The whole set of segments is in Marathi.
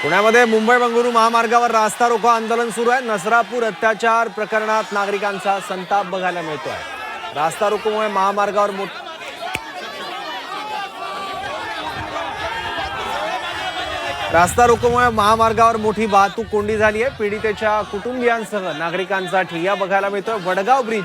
पुण्यामध्ये मुंबई बंगळुरू महामार्गावर रास्ता रोको आंदोलन सुरू आहे। नसरापूर अत्याचार प्रकरणात नागरिकांचा संताप बघायला मिळतोय। रास्ता रोकोमुळे महामार्गावर मोठी वाहतूक कोंडी झाली आहे। पीडितेच्या कुटुंबियांसह नागरिकांचा ठिय्या बघायला मिळतोय। वडगाव ब्रिज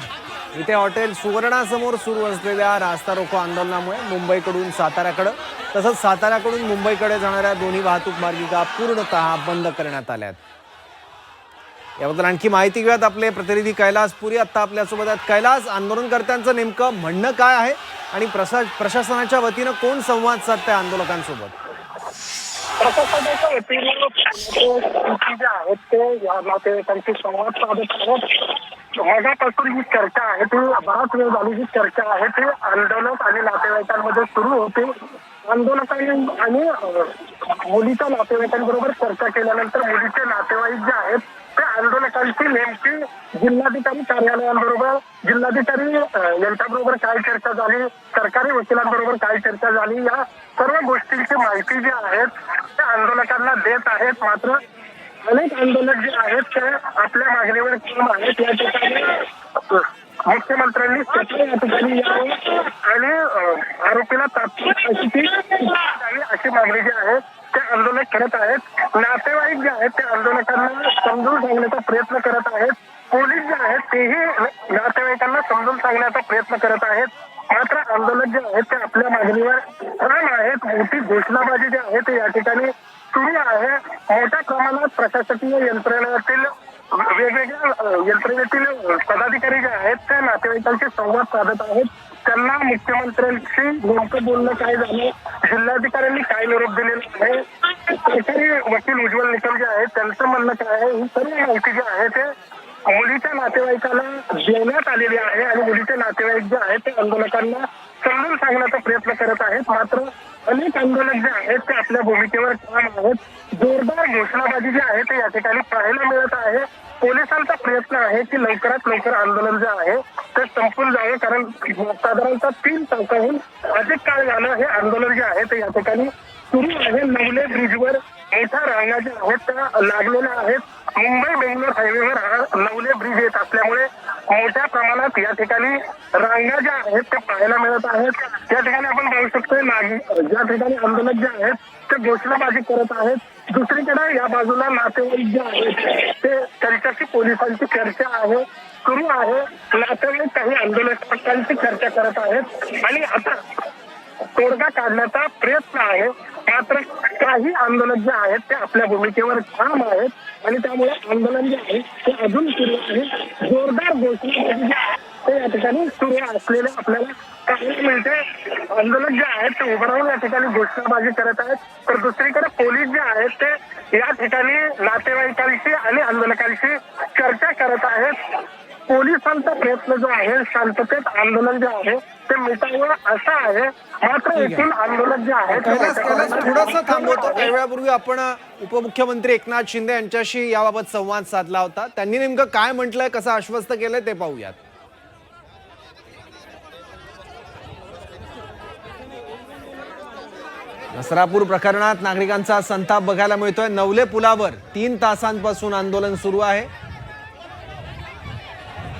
इथे हॉटेल सुवर्णासमोर सुरू असलेल्या रास्ता रोको आंदोलनामुळे मुंबईकडून साताऱ्याकडे तसंच साताऱ्याकडून मुंबईकडे जाणाऱ्या दोन्ही वाहतूक मार्गिका पूर्णतः बंद करण्यात आल्या आहेत। याबद्दल आणखी माहिती घेऊयात आपले प्रतिनिधी कैलास पुरी आता आपल्यासोबत आहेत। कैलास, आंदोलनकर्त्यांचं नेमकं म्हणणं काय आहे आणि प्रशासनाच्या वतीनं कोण संवाद साधतंय आंदोलकांसोबत? प्रशासनाच्या वतीनं जे आहेत ते या नातेवाईकांशी संवाद साधत आहेत। मगापासून ही चर्चा आहे ती बराच वेळ झाली ही चर्चा आहे ती आंदोलक आणि नातेवाईकांमध्ये सुरू होते। आंदोलकांनी आणि मुलीच्या नातेवाईकांबरोबर चर्चा केल्यानंतर मुलीचे नातेवाईक जे आहेत ते आंदोलकांची नेमकी जिल्हाधिकारी कार्यालयांबरोबर जिल्हाधिकारी यांच्याबरोबर काय चर्चा झाली, सरकारी वकिलांबरोबर काय चर्चा झाली, या सर्व गोष्टींची माहिती जी आहेत ते आंदोलकांना देत आहेत। मात्र अनेक आंदोलक जे आहेत ते आपल्या मागणीवर ठाम आहेत। या ठिकाणी मुख्यमंत्र्यांनी स्वतः या ठिकाणी यावं आणि आरोपीला तात्काळ अशी मागणी जी आहे ते आंदोलक करत आहेत। नातेवाईक जे आहेत ते आंदोलकांना समजून सांगण्याचा प्रयत्न करत आहेत। पोलीस जे आहेत तेही नातेवाईकांना समजून सांगण्याचा प्रयत्न करत आहेत। मात्र आंदोलक जे आहेत ते आपल्या मागणीवर ठाम आहेत। मोठी घोषणाबाजी जी आहे ते या ठिकाणी सुरू आहे। मोठ्या प्रमाणात प्रशासकीय यंत्रणेतील वेगवेगळ्या यंत्रणेतील पदाधिकारी जे आहेत ते नातेवाईकांशी संवाद साधत आहेत। त्यांना मुख्यमंत्र्यांशी नेमकं बोलणं काय झालं, जिल्हाधिकाऱ्यांनी काय निरोप दिलेला आहे, सरकारी वकील उज्ज्वल निकम जे आहेत त्यांचं म्हणणं काय आहे, ही सर्व माहिती जी आहे ते मुलीच्या नातेवाईकाला देण्यात आलेली आहे आणि मुलीचे नातेवाईक जे आहेत ते आंदोलकांना समजून सांगण्याचा प्रयत्न करत आहेत। मात्र अनेक आंदोलक जे आहेत ते आपल्या भूमिकेवर ठाम आहेत। जोरदार घोषणाबाजी जी आहे ते या ठिकाणी पाहायला मिळत आहे। पोलिसांचा प्रयत्न आहे की लवकरात लवकर आंदोलन जे आहे ते संपून जावे, कारण साधारणतः 3 तासाहून अधिक काळ झालं हे आंदोलन जे आहे ते या ठिकाणी सुरू आहे। नवले ब्रिजवर मोठ्या रांगा ज्या आहेत त्या लागलेल्या आहेत। मुंबई बेंगलोर हायवेवर हा नवले ब्रिज येत असल्यामुळे मोठ्या प्रमाणात या ठिकाणी रांगा ज्या आहेत त्या पाहायला मिळत आहेत। या ठिकाणी आपण पाहू शकतोय ज्या ठिकाणी आंदोलक जे आहेत ते घोषणाबाजी करत आहेत। दुसरीकडे या बाजूला नातेवाईक जे आहेत ते त्यांच्याशी पोलिसांची चर्चा आहे सुरू आहे। नातेवाईक काही आंदोलकांची चर्चा करत आहेत आणि आता तोडगा काढण्याचा प्रयत्न आहे। मात्र काही आंदोलक जे आहेत ते आपल्या भूमिकेवर ठाम आहेत आणि त्यामुळे आंदोलन जे आहे ते अजून सुरू आहे। जोरदार घोषणाबाजी जी आहे ते या ठिकाणी सुरू असलेले आपल्याला पाहायला मिळते। आंदोलक जे आहेत ते उभं राहून या ठिकाणी घोषणाबाजी करत आहेत, तर दुसरीकडे पोलीस जे आहेत ते या ठिकाणी नातेवाईकांशी आणि आंदोलकांशी चर्चा करत आहेत। पोलिसांचा प्रयत्न जो आहे शांततेत आंदोलन जे आहे ते मिटावं असा आहे। मात्र एकूण आंदोलक जे आहेत थोडंसं थांबवतो। काही वेळापूर्वी आपण उपमुख्यमंत्री एकनाथ शिंदे यांच्याशी याबाबत संवाद साधला होता। त्यांनी नेमकं काय म्हटलंय, कसं आश्वस्त केलंय ते पाहूयात। नसरापूर प्रकरणात नागरिकांचा संताप बघायला मिळतोय। नवले पुलावर 3 तासांपासून आंदोलन सुरू आहे।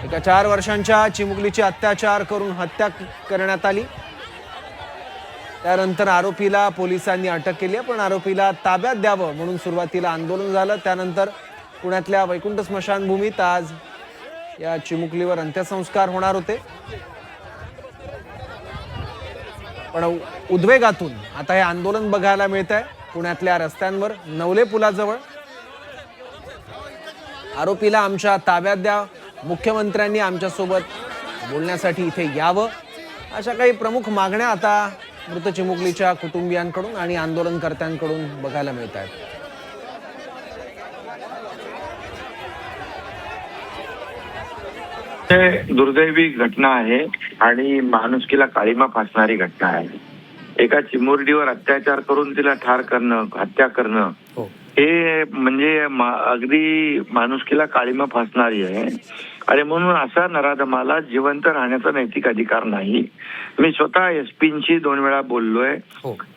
एका 4 वर्षांच्या चिमुकलीची अत्याचार करून हत्या करण्यात आली। त्यानंतर आरोपीला पोलिसांनी अटक केली, पण आरोपीला ताब्यात द्यावं म्हणून सुरुवातीला आंदोलन झालं। त्यानंतर पुण्यातल्या वैकुंठ स्मशानभूमीत आज या चिमुकलीवर अंत्यसंस्कार होणार होते, पण उद्वेगातून आता हे आंदोलन बघायला मिळत आहे पुण्यातल्या रस्त्यांवर। नवले पुलाजवळ आरोपीला आमच्या ताब्यात द्या, मुख्यमंत्र्यांनी आमच्यासोबत बोलण्यासाठी इथे यावं, अशा काही प्रमुख मागण्या आता मृत चिमुकलीच्या कुटुंबियांकडून आणि आंदोलनकर्त्यांकडून बघायला मिळत आहेत। दुर्दैवी घटना आहे आणि माणुसकीला काळीमा फासणारी घटना आहे। एका चिमुरडीवर अत्याचार करून तिला ठार करणं, हत्या करणं हे म्हणजे अगदी माणुसकीला काळीमा फासणारी आहे। आणि म्हणून असा नराधमाला जिवंत राहण्याचा नैतिक अधिकार नाही. मी स्वतः एसपींशी 2 वेळा बोललोय.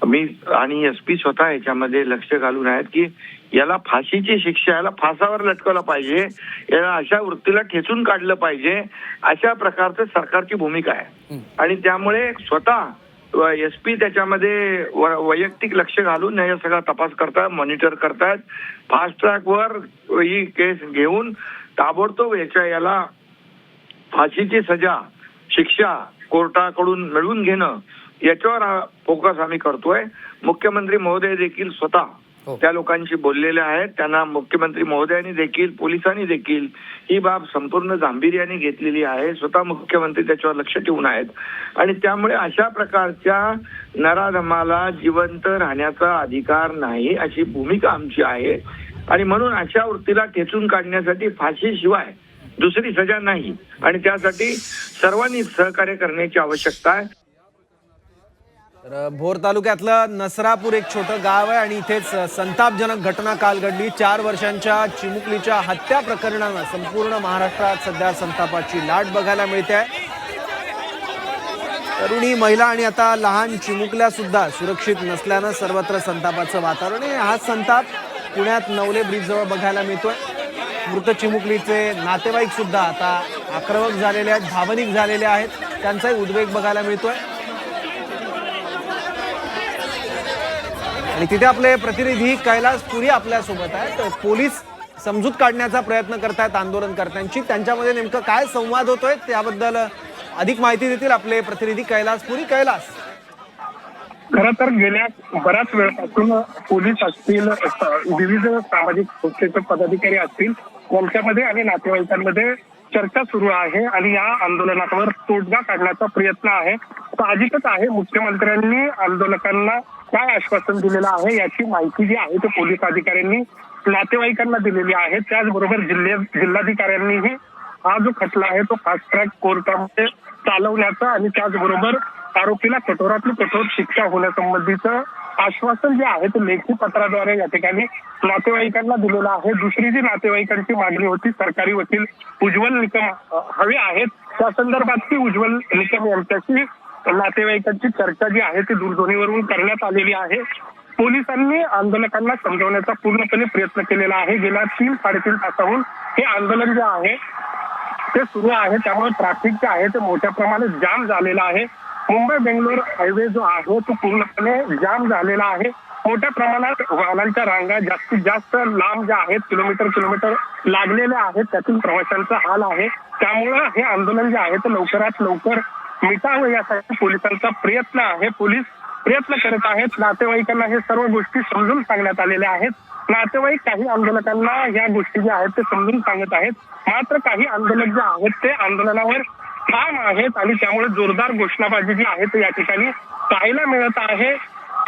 मी आणि एसपी स्वतः याच्यामध्ये लक्ष घालून आहेत की याला फाशीची शिक्षा, याला फासावर लटकवलं पाहिजे, याला अशा वृत्तीला ठेचून काढलं पाहिजे, अशा प्रकारचं सरकारची भूमिका आहे. आणि त्यामुळे स्वतः एसपी त्याच्यामध्ये वैयक्तिक लक्ष घालून हे सगळा तपास करतायत, मॉनिटर करतायत. फास्ट ट्रॅकवर ही केस घेऊन ताबडतोब याला फाशीची सजा, शिक्षा कोर्टाकडून मिळवून घेणं याच्यावर फोकस आम्ही करतोय. मुख्यमंत्री महोदय देखील स्वतः त्या लोकांशी बोललेले आहेत. त्यांना मुख्यमंत्री महोदयांनी देखील, पोलिसांनी देखील ही बाब संपूर्ण गांभीर्याने घेतलेली आहे. स्वतः मुख्यमंत्री त्याच्यावर लक्ष ठेवून आहेत. आणि त्यामुळे अशा प्रकारच्या नराधमाला जिवंत राहण्याचा अधिकार नाही अशी भूमिका आमची आहे. आणि म्हणून अशा वृत्तीला ठेचून काढण्यासाठी फाशीशिवाय दुसरी सजा नाही. आणि त्यासाठी सर्वांनी सहकार्य करण्याची आवश्यकता आहे. तर भोर तालुक्यातलं नसरापूर एक छोटं गाव आहे आणि इथेच संतापजनक घटना काल घडली. 4 वर्षांच्या चिमुकलीच्या हत्या प्रकरणानं संपूर्ण महाराष्ट्रात सध्या संतापाची लाट बघायला मिळते आहे. तरुणी, महिला आणि आता लहान चिमुकल्या सुद्धा सुरक्षित नसल्यानं सर्वत्र संतापाचं वातावरण आहे. हा संताप पुण्यात नवले ब्रिजजवळ बघायला मिळतोय. मृत चिमुकलीचे नातेवाईक सुद्धा आता आक्रमक झालेले आहेत, भावनिक झालेले आहेत. त्यांचाही उद्वेग बघायला मिळतोय. आणि तिथे आपले प्रतिनिधी कैलासपुरी आपल्यासोबत आहेत. पोलीस समजूत काढण्याचा प्रयत्न करतायत आंदोलनकर्त्यांची. त्यांच्यामध्ये नेमकं काय संवाद होतोय त्याबद्दल अधिक माहिती देतील आपले प्रतिनिधी कैलासपुरी. कैलास, खरं तर गेल्या बऱ्याच वेळापासून पोलीस असतील, विविध सामाजिक संस्थेचे पदाधिकारी असतील, यांच्यामध्ये आणि नातेवाईकांमध्ये चर्चा सुरू आहे आणि या आंदोलनावर तोडगा काढण्याचा प्रयत्न आहे. साहजिकच आहे, मुख्यमंत्र्यांनी आंदोलकांना काय आश्वासन दिलेलं आहे याची माहिती जी आहे ते पोलीस अधिकाऱ्यांनी नातेवाईकांना दिलेली आहे. त्याचबरोबर जिल्हाधिकाऱ्यांनीही हा जो खटला आहे तो फास्ट ट्रॅक कोर्टामध्ये चालवण्याचा आणि त्याचबरोबर आरोपीला कठोरातली कठोर शिक्षा होण्यासंबंधीचं आश्वासन जे आहे ते लेखी पत्राद्वारे या ठिकाणी नातेवाईकांना दिलेलं आहे. दुसरी जी नातेवाईकांची मागणी होती, सरकारी वकील उज्ज्वल निकम हवे आहेत, त्या संदर्भात उज्ज्वल निकम यांच्याशी नातेवाईकांची चर्चा जी आहे ती दूरध्वनीवरून करण्यात आलेली आहे. पोलिसांनी आंदोलकांना समजवण्याचा पूर्णपणे प्रयत्न केलेला आहे. गेल्या 3-3.5 तासाहून हे आंदोलन जे आहे ते सुरू आहे. त्यामुळे ट्रॅफिक जे आहे ते मोठ्या प्रमाणात जाम झालेला आहे. मुंबई बेंगलोर हायवे जो आहे तो पूर्णपणे जाम झालेला आहे. मोठ्या प्रमाणात वाहनांच्या रांगा जास्तीत जास्त लांब ज्या आहेत, किलोमीटर लागलेल्या आहेत, त्यातील प्रवाशांचा हाल आहे. त्यामुळं हे आंदोलन जे आहे ते लवकरात लवकर मिटावं यासाठी पोलिसांचा प्रयत्न आहे. पोलीस प्रयत्न करत आहेत. नातेवाईकांना हे सर्व गोष्टी समजून सांगण्यात आलेल्या आहेत. नातेवाईक काही आंदोलकांना या गोष्टी ज्या आहेत ते समजून सांगत आहेत. मात्र काही आंदोलक जे आहेत ते आंदोलनावर ठाम आहेत आणि त्यामुळे जोरदार घोषणाबाजी जी आहे ते या ठिकाणी पाहायला मिळत आहे.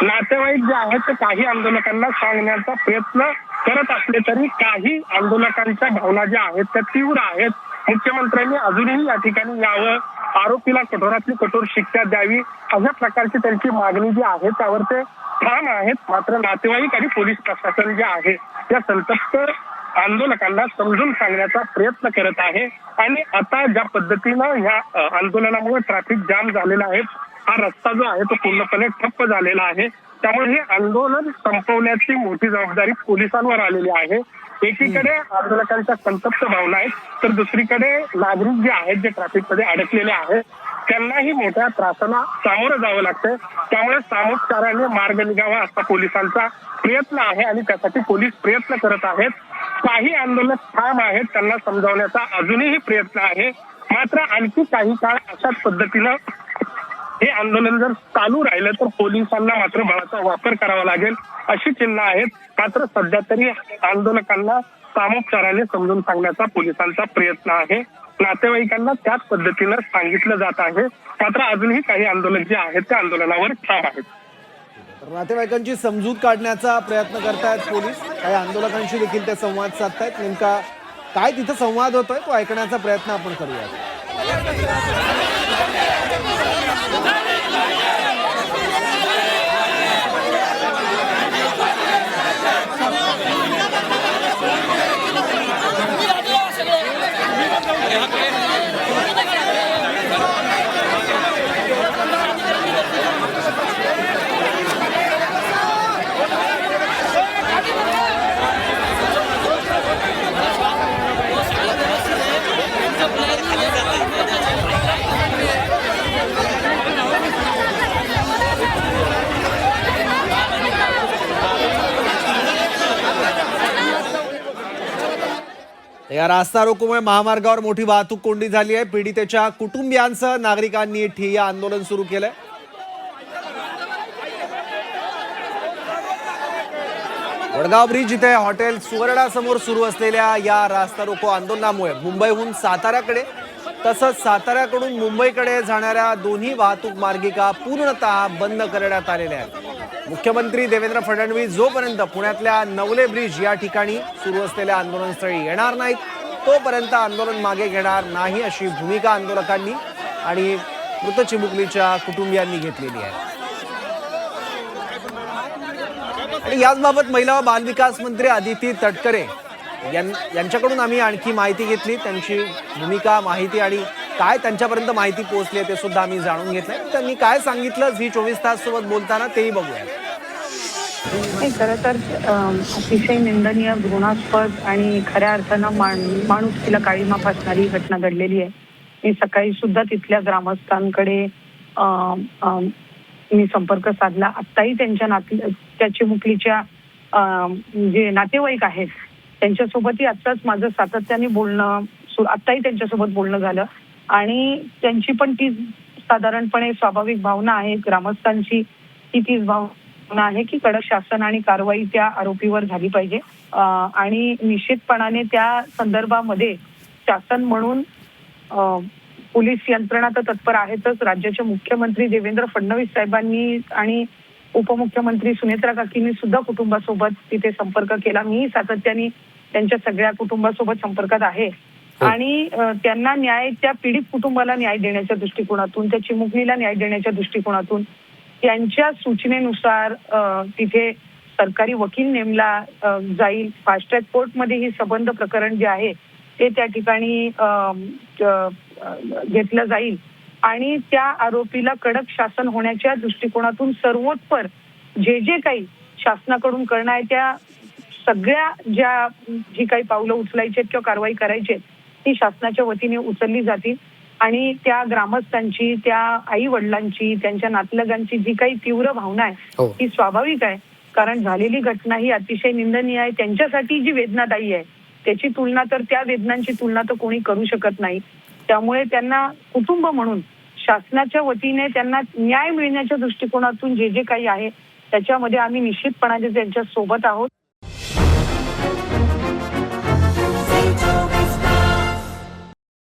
नातेवाईक जे आहेत ते काही आंदोलकांना सांगण्याचा प्रयत्न करत असले तरी काही आंदोलकांच्या भावना ज्या आहेत त्या तीव्र आहेत. मुख्यमंत्र्यांनी अजूनही या ठिकाणी यावं, आरोपीला कठोरातली कठोर शिक्षा द्यावी, अशा प्रकारची त्यांची मागणी जी आहे त्यावर ते ठाम आहेत. मात्र नातेवाईक आणि पोलीस प्रशासन जे आहे त्या संतप्त आंदोलकांना समजून सांगण्याचा प्रयत्न करत आहे. आणि आता ज्या पद्धतीनं ह्या आंदोलनामुळे ट्रॅफिक जाम झालेला आहे, हा रस्ता जो आहे तो पूर्णपणे ठप्प झालेला आहे. त्यामुळे हे आंदोलन संपवण्याची मोठी जबाबदारी पोलिसांवर आलेली आहे. एकीकडे आंदोलकांच्या संतप्त भावना आहेत, तर दुसरीकडे नागरिक जे आहेत जे ट्रॅफिकमध्ये अडकलेले आहेत त्यांनाही मोठ्या त्रासाला सामोरं जावं लागतंय. त्यामुळे सामोपचाराने मार्ग निघावा असा पोलिसांचा प्रयत्न आहे आणि त्यासाठी पोलीस प्रयत्न करत आहेत. काही आंदोलक ठाम आहेत, त्यांना समजावण्याचा अजूनही प्रयत्न आहे. मात्र आणखी काही काळ अशाच पद्धतीनं हे आंदोलन जर चालू राहिलं तर पोलिसांना मात्र बळाचा वापर करावा लागेल अशी चिन्ह आहेत. मात्र सध्या तरी आंदोलकांना सामोपचाराने समजून सांगण्याचा पोलिसांचा प्रयत्न आहे. नातेवाईकांना त्याच पद्धतीनं सांगितलं जात आहे. मात्र अजूनही काही आंदोलक जे आहेत त्या आंदोलनावर ठाम आहेत. नातेवाईकांची समजूत काढण्याचा प्रयत्न करतायत पोलीस. काही आंदोलकांशी देखील ते संवाद साधतायत. नेमका काय तिथं संवाद होतोय तो ऐकण्याचा प्रयत्न आपण करूया. या रास्ता रोकोमुळे महामार्गावर मोठी वाहतूक कोंडी झाली आहे. पीडितेच्या कुटुंबियांसह नागरिकांनी ठिय्या आंदोलन सुरू केलंय. वडगाव ब्रिज इथे हॉटेल सुवर्णा समोर सुरू असलेल्या या रास्ता रोको आंदोलनामुळे मुंबईहून साताऱ्याकडे तसंच साताऱ्याकडून मुंबईकडे जाणाऱ्या दोन्ही वाहतूक मार्गिका पूर्णतः बंद करण्यात आलेल्या आहेत. मुख्यमंत्री देवेंद्र फडणवीस जोपर्यंत पुण्यातल्या नवले ब्रिज या ठिकाणी सुरू असलेल्या आंदोलनस्थळी येणार नाहीत तोपर्यंत आंदोलन मागे घेणार नाही अशी भूमिका आंदोलकांनी आणि मृत चिमुकलीच्या कुटुंबियांनी घेतलेली आहे. आणि याचबाबत महिला व बालविकास मंत्री अदिती तटकरे यांच्याकडून आम्ही आणखी माहिती घेतली. त्यांची भूमिका, माहिती आणि काय त्यांच्यापर्यंत माहिती पोहोचली ते सुद्धा आम्ही जाणून घेतलंय. त्यांनी काय सांगितलं झी 24 तास सोबत बोलताना तेही बघूया. खरं तर अतिशय निंदनीय, घृणास्पद आणि खऱ्या अर्थानं माणुसकीला काळीमा फासणारी घटना घडलेली आहे. मी सकाळी सुद्धा तिथल्या ग्रामस्थांकडे मी संपर्क साधला. आत्ताही त्या चिमुकलीच्या जे नातेवाईक आहेत त्यांच्यासोबतही आत्ताच माझं सातत्याने बोलणं, आत्ताही त्यांच्यासोबत बोलणं झालं आणि त्यांची पण ती साधारणपणे स्वाभाविक भावना आहे, ग्रामस्थांची ही तीच भावना आहे की कडक शासन आणि कारवाई त्या आरोपीवर झाली पाहिजे. आणि निश्चितपणाने त्या संदर्भामध्ये शासन म्हणून पोलीस यंत्रणा तर तत्पर आहेतच. राज्याचे मुख्यमंत्री देवेंद्र फडणवीस साहेबांनी आणि उपमुख्यमंत्री सुनेत्रा काकींनी सुद्धा कुटुंबासोबत तिथे संपर्क केला. मी सातत्याने त्यांच्या सगळ्या कुटुंबासोबत संपर्कात आहे आणि त्यांना न्याय, त्या पीडित कुटुंबाला न्याय देण्याच्या दृष्टिकोनातून, त्या चिमुकलीला न्याय देण्याच्या दृष्टिकोनातून त्यांच्या सूचनेनुसार तिथे सरकारी वकील नेमला जाईल. फास्ट ट्रॅक कोर्टमध्ये ही संबंध प्रकरण जे आहे ते त्या ठिकाणी घेतलं जाईल आणि त्या आरोपीला कडक शासन होण्याच्या दृष्टिकोनातून सर्वोत्तर जे काही शासनाकडून करणं आहे त्या सगळ्या जी काही पावलं उचलायची किंवा कारवाई करायची ती शासनाच्या वतीने उचलली जातील. आणि त्या ग्रामस्थांची, त्या आई वडिलांची, त्यांच्या नातलगांची जी काही तीव्र भावना आहे ती स्वाभाविक आहे, कारण झालेली घटना ही अतिशय निंदनीय आहे. त्यांच्यासाठी जी वेदनादायी आहे त्याची तुलना तर, त्या वेदनांची तुलना तर कोणी करू शकत नाही. त्यामुळे त्यांना कुटुंब म्हणून शासनाच्या वतीने त्यांना न्याय मिळण्याच्या दृष्टिकोनातून जे काही आहे त्याच्यामध्ये आम्ही निश्चितपणाने त्यांच्या सोबत आहोत.